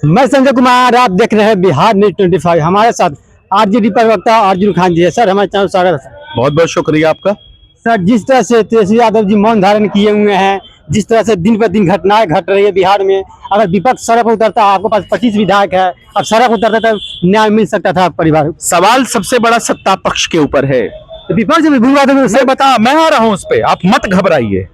मैं संजय कुमार, आप देख रहे हैं बिहार न्यूज 25। हमारे साथ आरजेडी प्रवक्ता अर्जुन खान जी है। सर, हमारे चैनल स्वागत है। बहुत बहुत शुक्रिया आपका। सर, जिस तरह से तेजस्वी यादव जी मौन धारण किए हुए हैं, जिस तरह से दिन पर दिन घटनाएं घट रही है बिहार में, अगर विपक्ष सड़क पर उतरता, आपके पास 25 विधायक है, अब सड़क उतरता तो न्याय मिल सकता था परिवार। सवाल सबसे बड़ा सत्ता पक्ष के ऊपर है। तो विपक्ष में घूंगा मैं आ रहा हूं उस पे, आप मत घबराइए,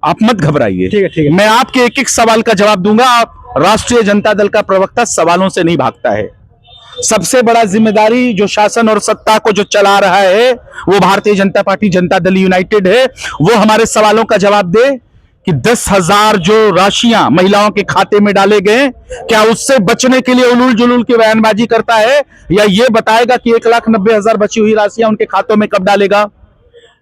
आप मत घबराइए। ठीक है। मैं आपके एक एक सवाल का जवाब दूंगा। आप राष्ट्रीय जनता दल का प्रवक्ता सवालों से नहीं भागता है। सबसे बड़ा जिम्मेदारी जो शासन और सत्ता को जो चला रहा है वो भारतीय जनता पार्टी, जनता दल यूनाइटेड है। वो हमारे सवालों का जवाब दे कि 10,000 जो राशियां महिलाओं के खाते में डाले गए, क्या उससे बचने के लिए उलूल जुलूल की बयानबाजी करता है, या ये बताएगा कि 1,90,000 बची हुई राशियां उनके खातों में कब डालेगा?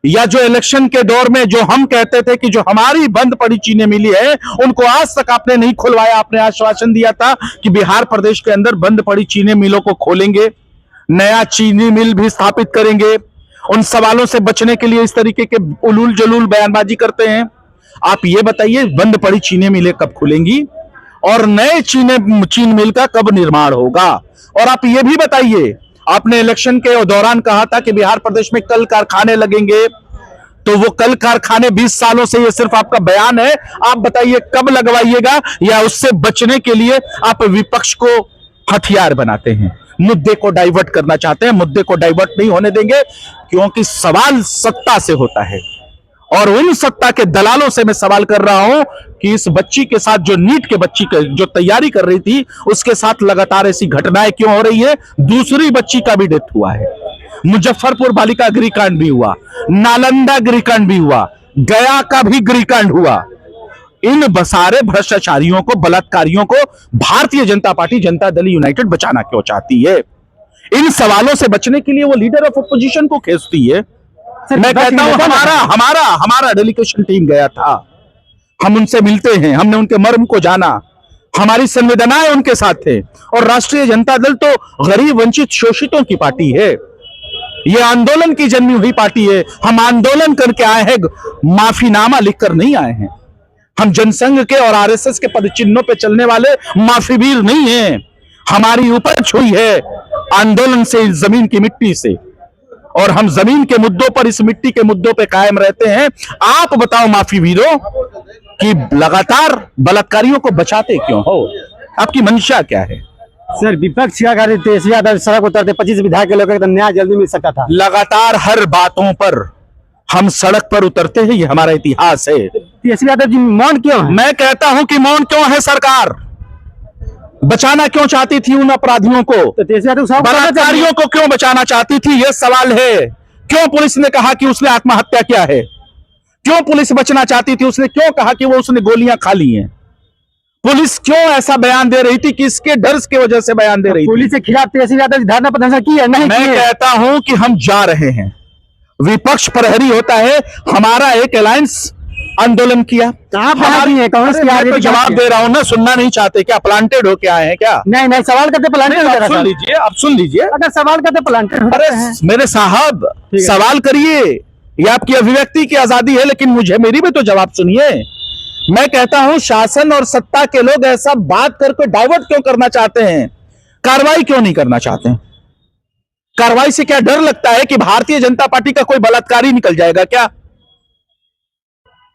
या जो इलेक्शन के दौर में जो हम कहते थे कि जो हमारी बंद पड़ी चीनी मिली है उनको आज तक आपने नहीं खुलवाया। आपने आश्वासन दिया था कि बिहार प्रदेश के अंदर बंद पड़ी चीनी मिलों को खोलेंगे, नया चीनी मिल भी स्थापित करेंगे। उन सवालों से बचने के लिए इस तरीके के उलूल जलूल बयानबाजी करते हैं। आप ये बताइए, बंद पड़ी चीनी मिलें कब खुलेंगी और नए चीन मिल का कब निर्माण होगा? और आप ये भी बताइए, आपने इलेक्शन के दौरान कहा था कि बिहार प्रदेश में कल कारखाने लगेंगे, तो वो कल कारखाने 20 सालों से ये सिर्फ आपका बयान है। आप बताइए कब लगवाइएगा, या उससे बचने के लिए आप विपक्ष को हथियार बनाते हैं, मुद्दे को डाइवर्ट करना चाहते हैं। मुद्दे को डाइवर्ट नहीं होने देंगे, क्योंकि सवाल सत्ता से होता है और उन सत्ता के दलालों से मैं सवाल कर रहा हूं कि इस बच्ची के साथ, जो नीट के बच्ची जो तैयारी कर रही थी, उसके साथ लगातार ऐसी घटनाएं क्यों हो रही है? दूसरी बच्ची का भी डेथ हुआ है, मुजफ्फरपुर बालिका गृहकांड भी हुआ, नालंदा गृहकांड भी हुआ, गया का भी गृहकांड हुआ। इन सारे भ्रष्टाचारियों को, बलात्कारियों को भारतीय जनता पार्टी, जनता दल यूनाइटेड बचाना क्यों चाहती है? इन सवालों से बचने के लिए वो लीडर ऑफ अपोजिशन को खींचती है। मैं कहता हूं, हमारा डेलीगेशन टीम गया था, हम उनसे मिलते हैं, हमने उनके मर्म को जाना, हमारी संवेदनाएं उनके साथ थे। और राष्ट्रीय जनता दल तो गरीब, वंचित, शोषितों की पार्टी है। ये आंदोलन की जन्मी हुई पार्टी है। हम आंदोलन करके आए हैं, माफीनामा लिखकर नहीं आए हैं। हम जनसंघ के और आरएसएस के पदचिन्हों पे चलने वाले माफीवीर नहीं हैं। हमारी उपज हुई है आंदोलन से, इस जमीन की मिट्टी से, और हम जमीन के मुद्दों पर, इस मिट्टी के मुद्दों पे कायम रहते हैं। आप बताओ माफी वीरों, कि लगातार बलात्कारियों को बचाते क्यों हो? आपकी मंशा क्या है? सर, विपक्ष क्या कर रहे थे? तेजस्वी यादव सड़क उतरते, 25 विधायक के लोग, न्याय जल्दी मिल सकता था। लगातार हर बातों पर हम सड़क पर उतरते हैं, ये हमारा इतिहास है। तेजस्वी यादव जी मौन क्यों है? मैं कहता हूं कि मौन क्यों है? सरकार बचाना क्यों चाहती थी उन अपराधियों को? तो तेजस्वी यादव बलात्कारियों को क्यों बचाना चाहती थी? यह सवाल है। क्यों पुलिस ने कहा कि उसने आत्महत्या किया है? क्यों पुलिस बचना चाहती थी? उसने क्यों कहा कि वो उसने गोलियां खा ली हैं? पुलिस क्यों ऐसा बयान दे रही थी? किसके डर की वजह से बयान दे रही थी? पुलिस के खिलाफ तेजस्वी यादव धरना प्रदर्शन की है? नहीं। मैं कहता हूं कि हम जा रहे हैं। विपक्ष होता है, हमारा एक अलायंस आंदोलन किया। तो जवाब दे रहा हूं ना, सुनना नहीं चाहते क्या? प्लांटेड हो क्या है क्या? नहीं, सवाल करते प्लांटेड। सुन लीजिए, आप सुन लीजिए। अगर सवाल करते प्लांटेड, अरे मेरे साहब, सवाल करिए, ये आपकी अभिव्यक्ति की आजादी है, लेकिन मेरी भी तो जवाब सुनिए। मैं कहता हूं, शासन और सत्ता के लोग ऐसा बात करके डाइवर्ट क्यों करना चाहते हैं? कार्रवाई क्यों नहीं करना चाहते हैं? कार्रवाई से क्या डर लगता है कि भारतीय जनता पार्टी का कोई बलात्कारी निकल जाएगा क्या?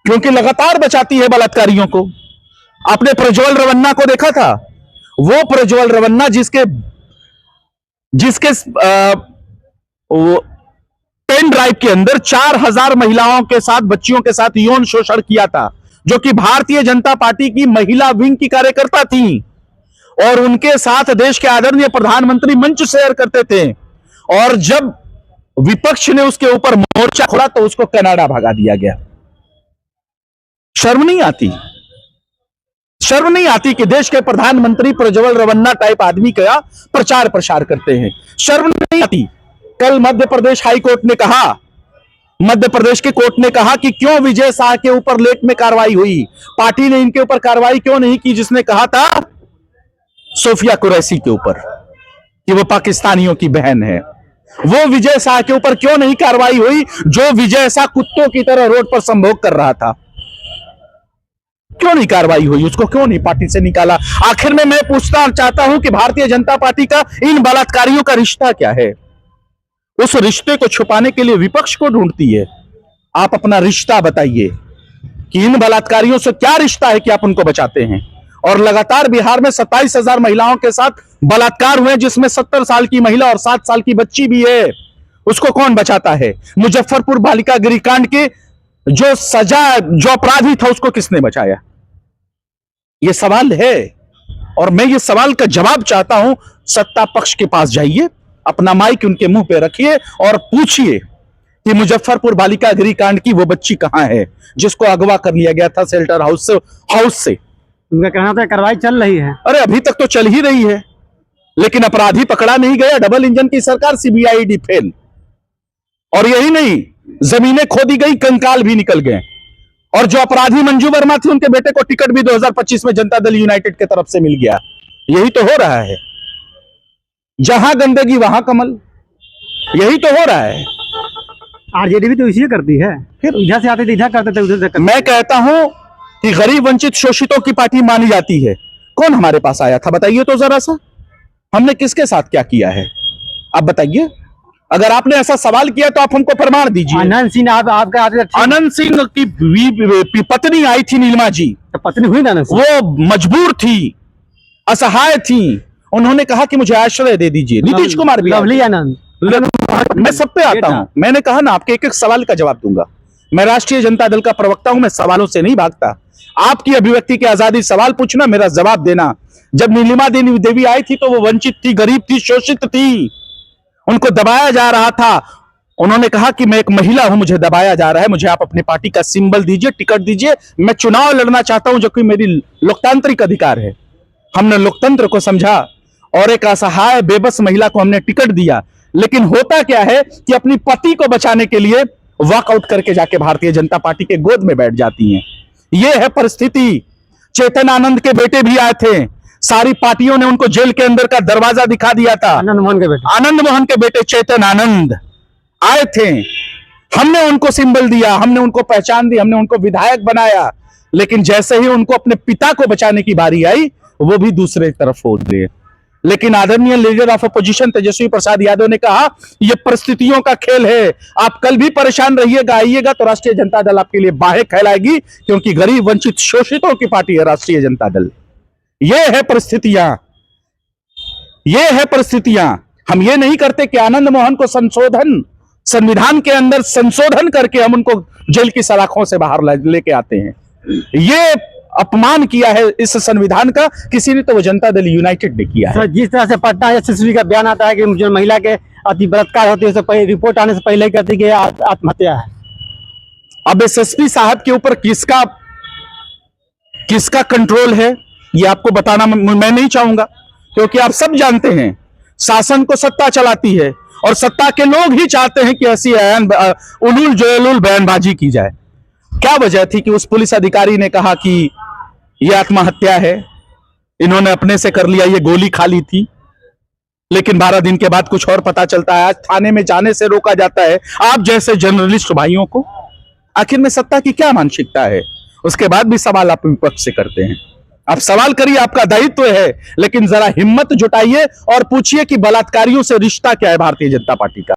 क्योंकि लगातार बचाती है बलात्कारियों को। आपने प्रज्वल रवन्ना को देखा था, वो प्रज्वल रवन्ना जिसके पेन ड्राइव के अंदर 4,000 महिलाओं के साथ, बच्चियों के साथ यौन शोषण किया था, जो कि भारतीय जनता पार्टी की महिला विंग की कार्यकर्ता थी, और उनके साथ देश के आदरणीय प्रधानमंत्री मंच शेयर करते थे। और जब विपक्ष ने उसके ऊपर मोर्चा खोला तो उसको कनाडा भगा दिया गया। शर्म नहीं आती? शर्म नहीं आती कि देश के प्रधानमंत्री प्रज्वल रवन्ना टाइप आदमी का प्रचार प्रसार करते हैं? शर्म नहीं आती? कल मध्य प्रदेश हाई कोर्ट ने कहा, मध्य प्रदेश के कोर्ट ने कहा कि क्यों विजय शाह के ऊपर लेट में कार्रवाई हुई, पार्टी ने इनके ऊपर कार्रवाई क्यों नहीं की, जिसने कहा था सोफिया कुरैशी के ऊपर कि वो पाकिस्तानियों की बहन है। वो विजय शाह के ऊपर क्यों नहीं कार्रवाई हुई, जो विजय शाह कुत्तों की तरह रोड पर संभोग कर रहा था? क्यों क्यों नहीं कार्रवाई हुई, उसको क्यों नहीं पार्टी से निकाला? आखिर में मैं पूछना चाहता हूं कि भारतीय जनता पार्टी का इन बलात्कारियों का रिश्ता क्या है? उस रिश्ते को छुपाने के लिए विपक्ष को ढूंढती है। आप अपना रिश्ता बताइए कि इन बलात्कारियों से क्या रिश्ता है कि आप उनको बचाते हैं। और लगातार बिहार में 27,000 महिलाओं के साथ बलात्कार हुए, जिसमें 70 साल की महिला और 7 साल की बच्ची भी है। उसको कौन बचाता है? मुजफ्फरपुर बालिका गृहकांड के जो सजा, जो अपराधी था, उसको किसने बचाया? यह सवाल है और मैं ये सवाल का जवाब चाहता हूं। सत्ता पक्ष के पास जाइए, अपना माइक उनके मुंह पे रखिए और पूछिए कि मुजफ्फरपुर बालिका गृहकांड की वो बच्ची कहां है जिसको अगवा कर लिया गया था शेल्टर हाउस से। उनका कहना था कार्रवाई चल रही है। अरे अभी तक तो चल ही रही है, लेकिन अपराधी पकड़ा नहीं गया। डबल इंजन की सरकार, सीबीआईडी फेल। और यही नहीं, जमीनें खोदी गई, कंकाल भी निकल गए। और जो अपराधी मंजू वर्मा थी, उनके बेटे को टिकट भी 2025 में जनता दल यूनाइटेड की तरफ से मिल गया। यही तो हो रहा है। जहां गंदगी वहां कमल, यही तो हो रहा है। आरजेडी भी तो इसी करती है, फिर इधर से आते थे इधर करते थे, उधर से करते। मैं कहता हूं कि गरीब वंचित शोषितों की पार्टी मानी जाती है। कौन हमारे पास आया था बताइए तो जरा सा, हमने किसके साथ क्या किया है आप बताइए। अगर आपने ऐसा सवाल किया तो आप हमको प्रमाण दीजिए। आनंद सिंह आपका आनंद सिंह की पत्नी आई थी, नीलमा जी, पत्नी हुई ना आनंद सिंह? वो मजबूर थी, असहाय थी। उन्होंने कहा कि मुझे आश्रय दे दीजिए। नीतीश कुमार भी, लवली आनंद, मैं सब पे आता हूं। मैंने कहा ना, आपके एक एक सवाल का जवाब दूंगा। मैं राष्ट्रीय जनता दल का प्रवक्ता हूं, मैं सवालों से नहीं भागता। आपकी अभिव्यक्ति की आजादी, सवाल पूछना, मेरा जवाब देना। जब नीलिमा देवी आई थी तो वो वंचित थी, गरीब थी, शोषित थी, उनको दबाया जा रहा था। उन्होंने कहा कि मैं एक महिला हूं, मुझे दबाया जा रहा है, मुझे आप अपनी पार्टी का सिंबल दीजिए, टिकट दीजिए, मैं चुनाव लड़ना चाहता हूं, जो कि मेरी लोकतांत्रिक अधिकार है। हमने लोकतंत्र को समझा और एक असहाय बेबस महिला को हमने टिकट दिया। लेकिन होता क्या है कि अपनी पति को बचाने के लिए वॉकआउट करके जाके भारतीय जनता पार्टी के गोद में बैठ जाती हैं। यह है परिस्थिति। चेतन आनंद के बेटे भी आए थे, सारी पार्टियों ने उनको जेल के अंदर का दरवाजा दिखा दिया था। आनंद मोहन के बेटे चेतन आनंद आए थे, हमने उनको सिंबल दिया, हमने उनको पहचान दी, हमने उनको विधायक बनाया। लेकिन जैसे ही उनको अपने पिता को बचाने की बारी आई, वो भी दूसरे तरफ हो गए। लेकिन आदरणीय leader of opposition Tejashwi Prasad Yadav ने कहा, यह परिस्थितियों का खेल है, आप कल भी परेशान रहिएगा, आइएगा तो राष्ट्रीय जनता दल आपके लिए बाहें फैलाएगी, क्योंकि गरीब वंचित शोषितों की पार्टी है राष्ट्रीय जनता दल। ये है परिस्थितियां, ये है परिस्थितियां। हम ये नहीं करते कि आनंद मोहन को संविधान के अंदर संशोधन करके हम उनको जेल की सलाखों से बाहर लेके आते हैं। ये अपमान किया है इस संविधान का किसी ने, तो वो जनता दल यूनाइटेड ने किया है। जिस तरह से पटना एसएसपी का बयान आता है कि जो महिला के अति बलात्कार होते हैं, रिपोर्ट आने से पहले ही कहती कि आत्महत्या है। अब एसएसपी साहब के ऊपर किसका कंट्रोल है, ये आपको बताना मैं नहीं चाहूंगा, क्योंकि आप सब जानते हैं शासन को सत्ता चलाती है और सत्ता के लोग ही चाहते हैं कि ऐसी उलूल जयलूल बयानबाजी की जाए। क्या वजह थी कि उस पुलिस अधिकारी ने कहा कि यह आत्महत्या है, इन्होंने अपने से कर लिया, ये गोली खा ली थी। लेकिन 12 दिन के बाद कुछ और पता चलता है, आज थाने में जाने से रोका जाता है आप जैसे जर्नलिस्ट भाइयों को। आखिर में सत्ता की क्या मानसिकता है? उसके बाद भी सवाल आप विपक्ष से करते हैं। आप सवाल करिए, आपका दायित्व है, लेकिन जरा हिम्मत जुटाइए और पूछिए कि बलात्कारियों से रिश्ता क्या है भारतीय जनता पार्टी का।